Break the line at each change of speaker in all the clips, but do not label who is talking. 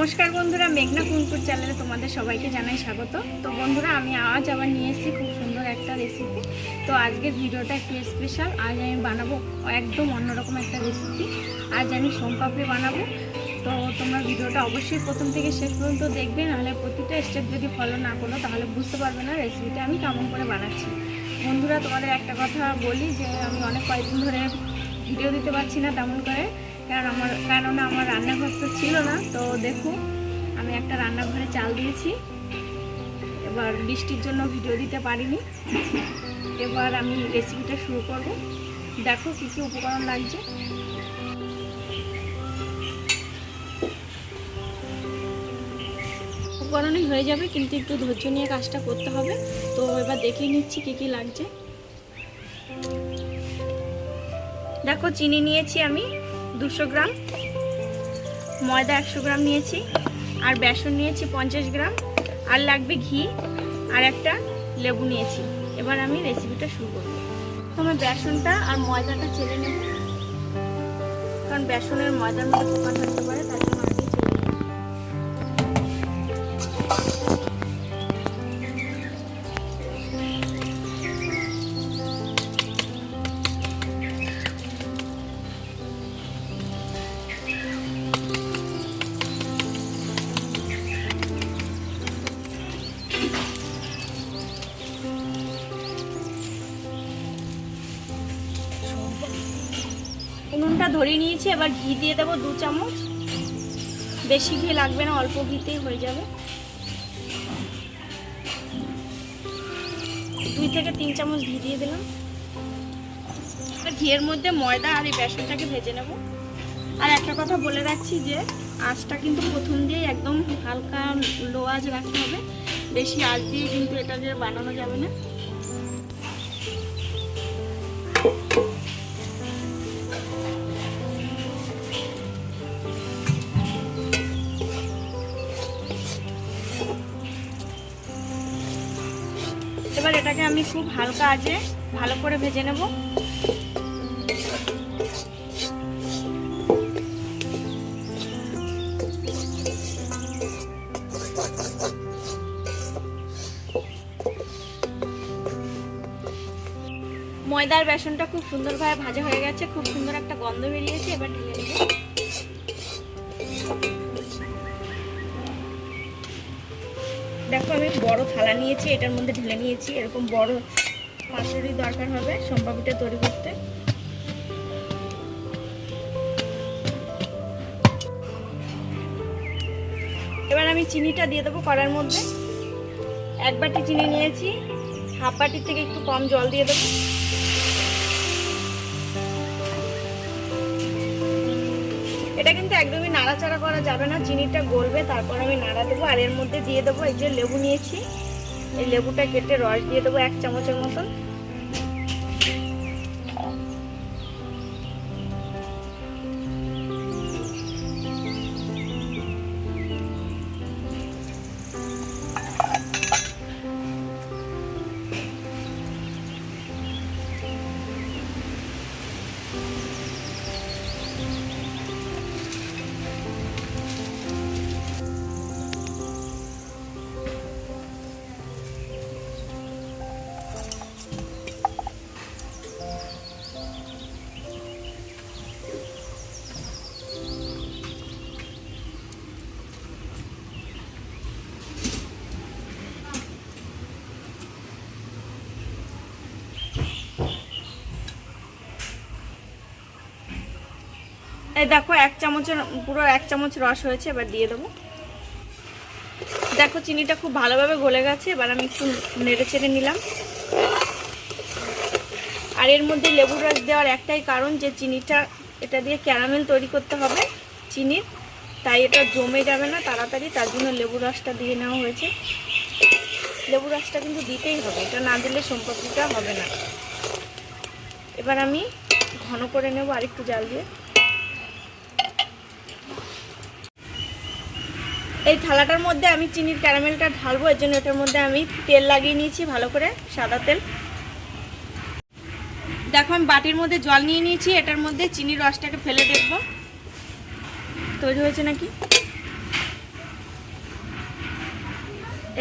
নমস্কার বন্ধুরা, মেঘনা কুনপুর চ্যানেলে তোমাদের সবাইকে জানাই স্বাগত। তো বন্ধুরা, আমি আজ আবার নিয়ে এসেছি খুব সুন্দর একটা রেসিপি। তো আজকের ভিডিওটা একটু স্পেশাল। আজ আমি বানাবো একদম অন্যরকম একটা রেসিপি। আজ আমি সোনপাপড়ি বানাবো। তো তোমরা ভিডিওটা অবশ্যই প্রথম থেকে শেষ পর্যন্ত দেখবে, নাহলে প্রতিটা স্টেপ যদি ফলো না করো তাহলে বুঝতে পারবে না রেসিপিটা আমি কেমন করে বানাচ্ছি। বন্ধুরা, তোমাদের একটা কথা বলি যে আমি অনেক কয়েকদিন ধরে ভিডিও দিতে পারছি না তেমন করে, কেননা আমার রান্নাঘর তো ছিল না। তো দেখো, আমি একটা রান্নাঘরে চাল দিয়েছি। এবার বৃষ্টির জন্য ভিডিও দিতে পারিনি। এবার আমি রেসিপিটা শুরু করব। দেখো কী কী উপকরণ লাগছে। উপকরণই হয়ে যাবে, কিন্তু একটু ধৈর্য নিয়ে কাজটা করতে হবে। তো এবার দেখিয়ে নিচ্ছি কী কী লাগছে। দেখো, চিনি নিয়েছি আমি 200 গ্রাম, ময়দা 100 গ্রাম নিয়েছি, আর বেসন নিয়েছি 50 গ্রাম, আর লাগবে ঘি, আর একটা লেবু নিয়েছি। এবার আমি রেসিপিটা শুরু করব। প্রথমে বেসনটা আর ময়দাটা চেলে নেব, কারণ বেসনের ময়দার মধ্যে পোকা থাকতে পারে, তার জন্য আগে চেলে নেব। উনুনটা ধরিয়ে নিয়েছি। এবার ঘি দিয়ে দেবো 2 চামচ। বেশি ঘি লাগবে না, অল্প ঘিতেই হয়ে যাবে। 2 থেকে 3 চামচ ঘি দিয়ে দিলাম। ঘিয়ের মধ্যে ময়দা আর এই বেসনটাকে ভেজে নেব। আর একটা কথা বলে রাখছি যে আঁচটা কিন্তু প্রথম দিয়েই একদম হালকা লো আঁচ রাখতে হবে। বেশি আঁচ দিয়ে কিন্তু এটা যে বানানো যাবে না। এবার এটাকে আমি খুব হালকা আঁচে ভালো করে ভেজে নেব। ময়দার বেসনটা খুব সুন্দরভাবে ভাজা হয়ে গেছে, খুব সুন্দর একটা গন্ধ বেরিয়েছে। এবার ঢেলে নেব। দেখো, আমি বড় থালা নিয়েছি, এটার মধ্যে ঢেলে নিয়েছি। এরকম বড় পাত্রেরই দরকার হবে সোনপাপড়িটা তৈরি করতে। এবার আমি চিনিটা দিয়ে দেবো কড়ার মধ্যে। 1 বাটি চিনি নিয়েছি, হাফ বাটির থেকে একটু কম জল দিয়ে দেবো। এটা কিন্তু একদমই নাড়াচাড়া করা যাবে না, চিনিটা গলবে, তারপর আমি নাড়া দেবো। আর এর মধ্যে দিয়ে দেবো এই যে লেবু নিয়েছি, এই লেবুটা কেটে রস দিয়ে দেবো 1 চামচের মতন। এই দেখো, 1 চামচের পুরো 1 চামচ রস হয়েছে। এবার দিয়ে দেবো। দেখো, চিনিটা খুব ভালোভাবে গলে গেছে। এবার আমি একটু নেড়ে চেড়ে নিলাম। আর এর মধ্যে লেবুর রস দেওয়ার একটাই কারণ, যে চিনিটা এটা দিয়ে ক্যারামেল তৈরি করতে হবে চিনির, তাই এটা জমে যাবে না তাড়াতাড়ি, তার জন্য লেবুর রসটা দিয়ে নেওয়া হয়েছে। লেবুর রসটা কিন্তু দিতেই হবে, এটা না দিলে সোনপাপড়িটা হবে না। এবার আমি ঘন করে নেব আরেকটু জাল দিয়ে। এই থালাটার মধ্যে আমি চিনির ক্যারামেলটা ঢালবো, এর জন্য এটার মধ্যে আমি তেল লাগিয়ে নিয়েছি ভালো করে, সাদা তেল। দেখো, আমি বাটির মধ্যে জল নিয়ে নিয়েছি, এটার মধ্যে চিনির রসটাকে ফেলে দেখব তৈরি হয়েছে নাকি।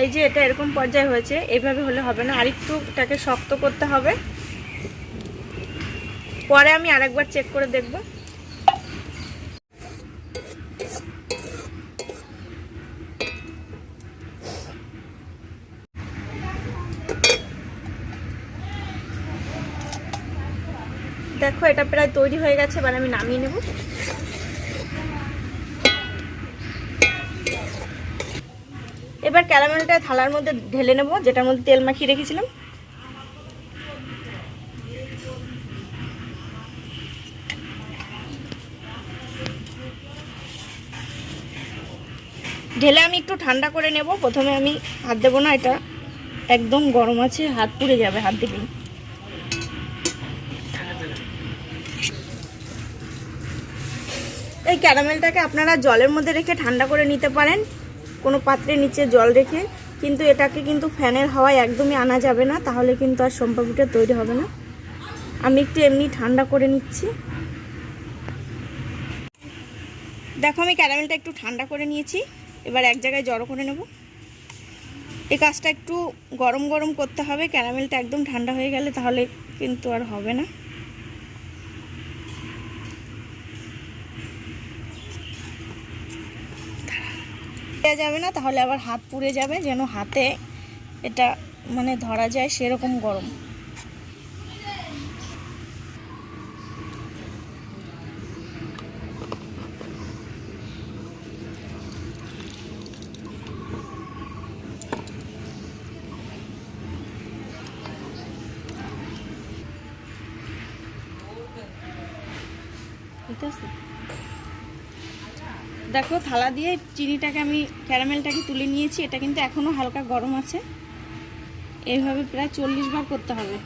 এই যে এটা এরকম পর্যায়ে হয়েছে, এইভাবে হলে হবে না, আরেকটু এটাকে শক্ত করতে হবে। পরে আমি আরেকবার চেক করে দেখব। দেখো এটা প্রায় তৈরি হয়ে গেছে, এবার আমি নামিয়ে নেব। এবার ক্যারামেলটা থালার মধ্যে ঢেলে নেব, যেটার মধ্যে তেল মাখিয়ে রেখেছিলাম। ঢেলে আমি একটু ঠান্ডা করে নেব। প্রথমে আমি হাত দেবো না, এটা একদম গরম আছে, হাত পুড়ে যাবে হাত দিলেই। এই ক্যারামেলটাকে আপনারা জলের মধ্যে রেখে ঠান্ডা করে নিতে পারেন, কোনো পাত্রের নিচে জল রেখে, কিন্তু এটাকে কিন্তু ফ্যানের হাওয়ায় একদমই আনা যাবে না, তাহলে কিন্তু আর সোনপাপড়িটা তৈরি হবে না। আমি একটু এমনি ঠান্ডা করে নিচ্ছি। দেখো আমি ক্যারামেলটা একটু ঠান্ডা করে নিয়েছি, এবার এক জায়গায় জড়ো করে নেব। এই কাজটা একটু গরম গরম করতে হবে, ক্যারামেলটা একদম ঠান্ডা হয়ে গেলে তাহলে কিন্তু আর হবে না। দেওয়া যাবে না, তাহলে আবার হাত পুড়ে যাবে, যেন হাতে এটা মানে ধরা যায় সেরকম গরম। ঠিক আছে, দেখো থালা দিয়ে চিনিটাকে আমি ক্যারামেলটাকে তুলে নিয়েছি, এটা কিন্তু এখনো হালকা গরম আছে। এইভাবে প্রায় 40 বার করতে হবে।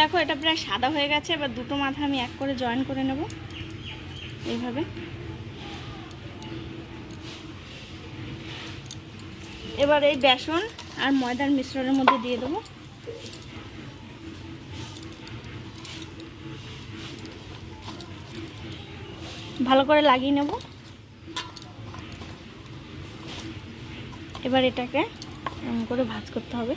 দেখো এটা প্রায় সাদা হয়ে গেছে, এবার দুটো মাথা আমি এক করে জয়েন করে নেব এইভাবে। এবার এই বেসন আর ময়দার মিশ্রণের মধ্যে দিয়ে দেবো। ভালো করে লাগিয়ে নেব। এবার এটাকে এমন করে ভাঁজ করতে হবে।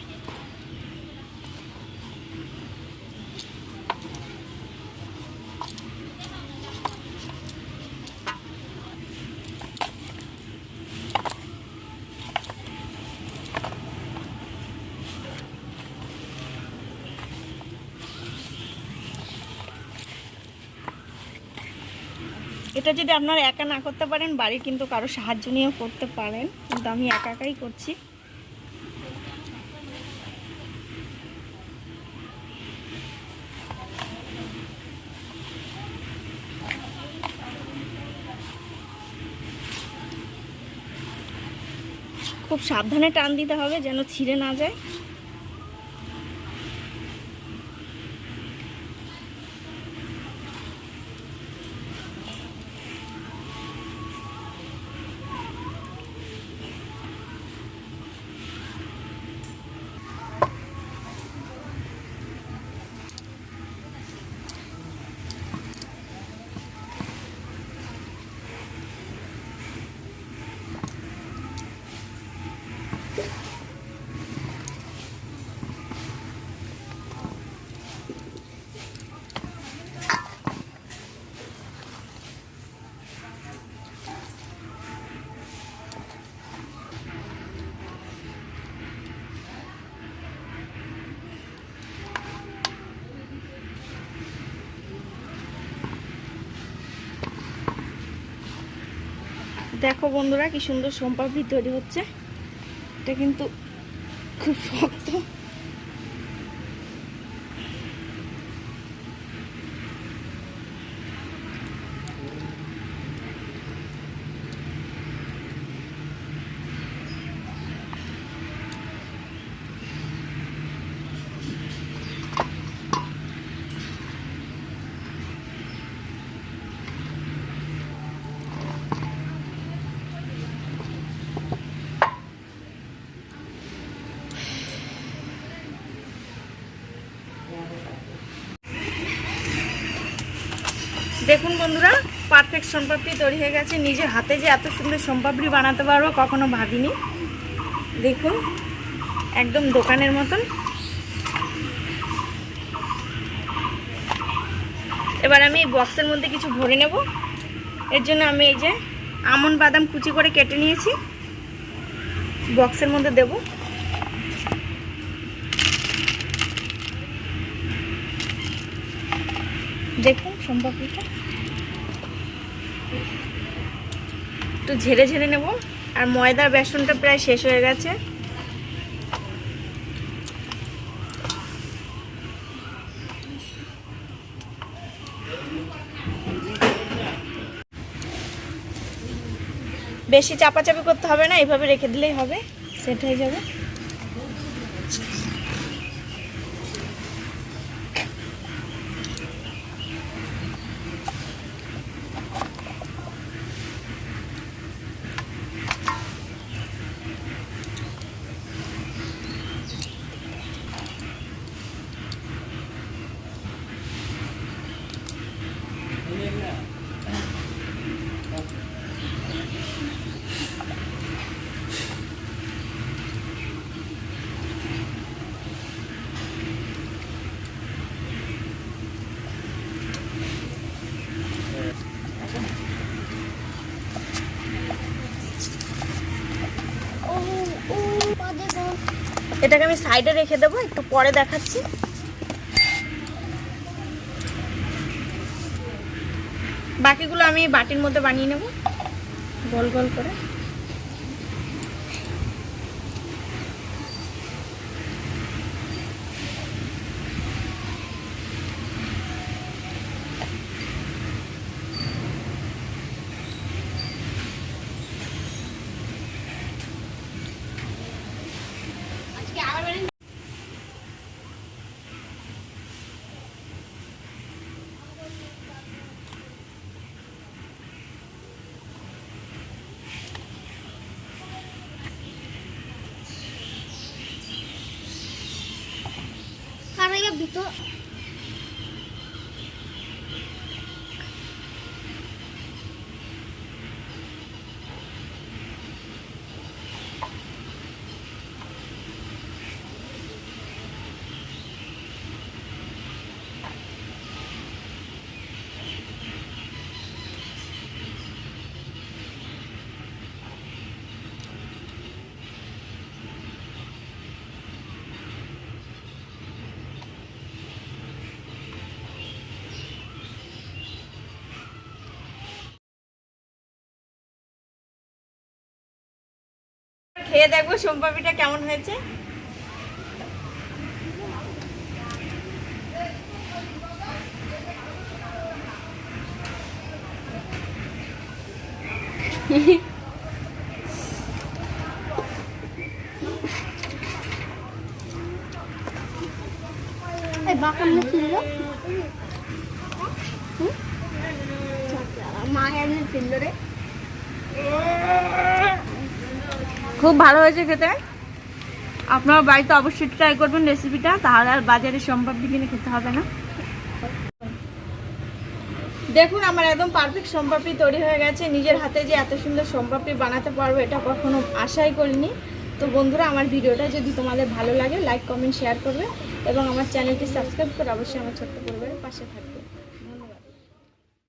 এটা যদি আপনারা একা না করতে পারেন, বাড়ির কিন্তু কারো সাহায্য নিয়েও করতে পারেন, কিন্তু আমি একা একাই করছি। খুব সাবধানে টান দিতে হবে যেন ছিঁড়ে না যায়। দেখো বন্ধুরা কি সুন্দর সোনপাপড়ি তৈরি হচ্ছে। এটা কিন্তু খুব শক্ত। দেখুন বন্ধুরা, পারফেক্ট সোনপাপড়ি তৈরি হয়ে গেছে। নিজের হাতে যে এত সুন্দর সোনপাপড়ি বানাতে পারবো কখনো ভাবিনি। দেখুন একদম দোকানের মতন। এবার আমি এই বক্সের মধ্যে কিছু ভরে নেব। এর জন্য আমি এই যে আমন্ড বাদাম কুচি করে কেটে নিয়েছি, বক্সের মধ্যে দেব। দেখুন সোনপাপড়িটা একটু ঝেড়ে ঝেড়ে নেব। আর ময়দার বেসনটা প্রায় শেষ হয়ে গেছে। বেশি চাপাচাপি করতে হবে না, এইভাবে রেখে দিলেই হবে, সেট হয়ে যাবে। এটাকে আমি সাইডে রেখে দেবো, একটু পরে দেখাচ্ছি। বাকিগুলো আমি বাটির মধ্যে বানিয়ে নেব গোল গোল করে। ভিতর খেয়ে দেখবো সোনপাপড়িটা কেমন হয়েছে। খুব ভালো হয়েছে খেতে। আপনারা বাড়িতে অবশ্যই ট্রাই করবেন রেসিপিটা, তাহলে আর বাজারে সোনপাপড়ি কিনে খেতে হবে না। দেখুন আমার একদম পারফেক্ট সোনপাপড়ি তৈরি হয়ে গেছে। নিজের হাতে যে এত সুন্দর সোনপাপড়ি বানাতে পারবো এটা কখনো আশাই করিনি। তো বন্ধুরা, আমার ভিডিওটা যদি তোমাদের ভালো লাগে লাইক কমেন্ট শেয়ার করবে এবং আমার চ্যানেলটি সাবস্ক্রাইব করে অবশ্যই আমার ছোট্ট পরিবারের পাশে থাকবে।